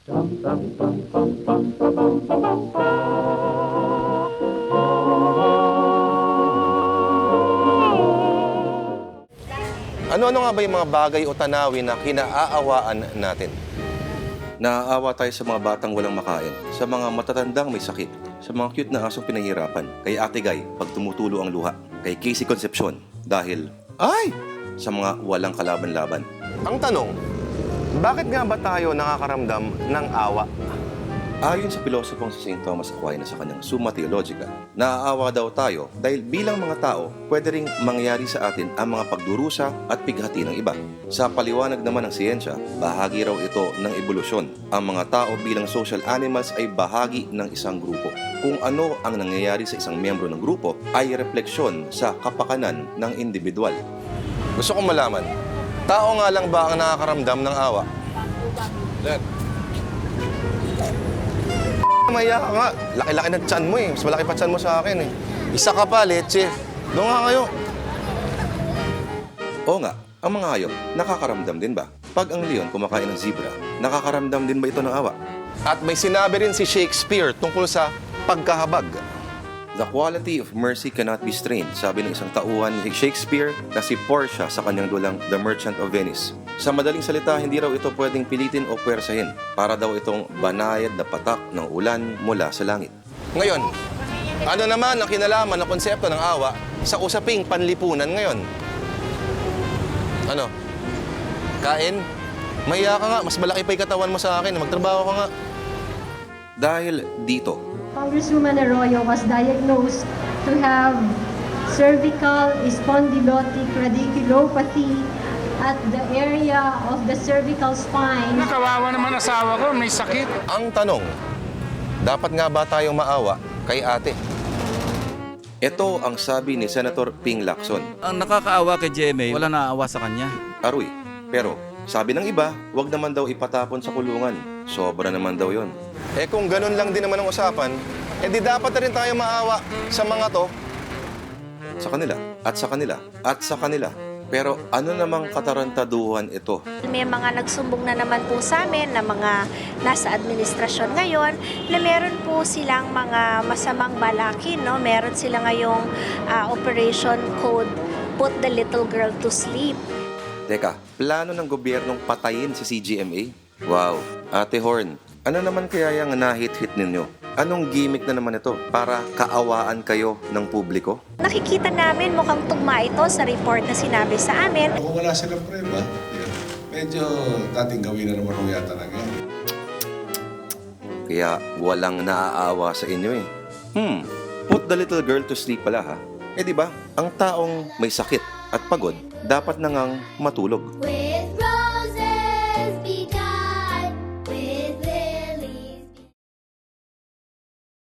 Ano-ano nga ba yung mga bagay o tanawin na kinaaawaan natin? Naaawa tayo sa mga batang walang makain, sa mga matatandang may sakit, sa mga cute na asong pinahirapan, kay Ate Guy pag tumutulo ang luha, kay Casey Concepcion dahil, ay! Sa mga walang kalaban-laban. Ang tanong, bakit nga ba tayo nakakaramdam ng awa? Ayon sa pilosopong si St. Thomas Aquinas sa kanyang Summa Theologica, naaawa daw tayo dahil bilang mga tao, pwede ring mangyari sa atin ang mga pagdurusa at pighati ng iba. Sa paliwanag naman ng siyensya, bahagi raw ito ng ebolusyon. Ang mga tao bilang social animals ay bahagi ng isang grupo. Kung ano ang nangyayari sa isang miyembro ng grupo ay refleksyon sa kapakanan ng individual. Gusto kong malaman, tao nga lang ba ang nakakaramdam ng awa? Dad. Maya ka nga. Laki-laki ng tiyan mo eh. Mas malaki pa tiyan mo sa akin eh. Isa ka pa, leche. Doon nga kayo. Oo nga, ang mga hayop, nakakaramdam din ba? Pag ang leon kumakain ng zebra, nakakaramdam din ba ito ng awa? At may sinabi rin si Shakespeare tungkol sa pagkahabag. The quality of mercy cannot be strained, sabi ng isang tauhan ni Shakespeare na si Portia sa kanyang dulang The Merchant of Venice. Sa madaling salita, hindi raw ito pwedeng pilitin o puwersahin para daw itong banayad na patak ng ulan mula sa langit. Ngayon, ano naman ang kinalaman ng konsepto ng awa sa usaping panlipunan ngayon? Ano? Kain? Mahiya ka nga, mas malaki pa yung katawan mo sa akin, magtrabaho ka nga. Dahil dito, Congresswoman Arroyo was diagnosed to have cervical spondylotic radiculopathy at the area of the cervical spine. Nakawawa naman asawa ko, may sakit. ang tanong, dapat nga ba tayong maawa kay ate? Ito ang sabi ni Senator Ping Lacson. Ang nakakaawa kay GMA, wala naawa sa kanya. Aroy, pero sabi ng iba, wag naman daw ipatapon sa kulungan. Sobra naman daw yon. Eh kung ganun lang din naman ang usapan, eh di dapat na rin tayo maawa sa mga to. Sa kanila, at sa kanila, at sa kanila. Pero ano namang katarantaduhan ito? May mga nagsumbong na naman po sa amin na mga nasa administrasyon ngayon na meron po silang mga masamang balakin, no? Meron sila ngayong operation code, Put the Little Girl to Sleep. Teka, plano ng gobyernong patayin si CGMA? Wow, Ate Horn, ano naman kaya yung nahit-hit ninyo? Anong gimmick na naman ito para kaawaan kayo ng publiko? Nakikita namin mukhang tugma ito sa report na sinabi sa amin. Kung wala silang preba, medyo dating gawin na naman yata na yan. Kaya walang naaawa sa inyo eh. Put the little girl to sleep pala ha. Eh di ba, ang taong may sakit at pagod, dapat nangang matulog.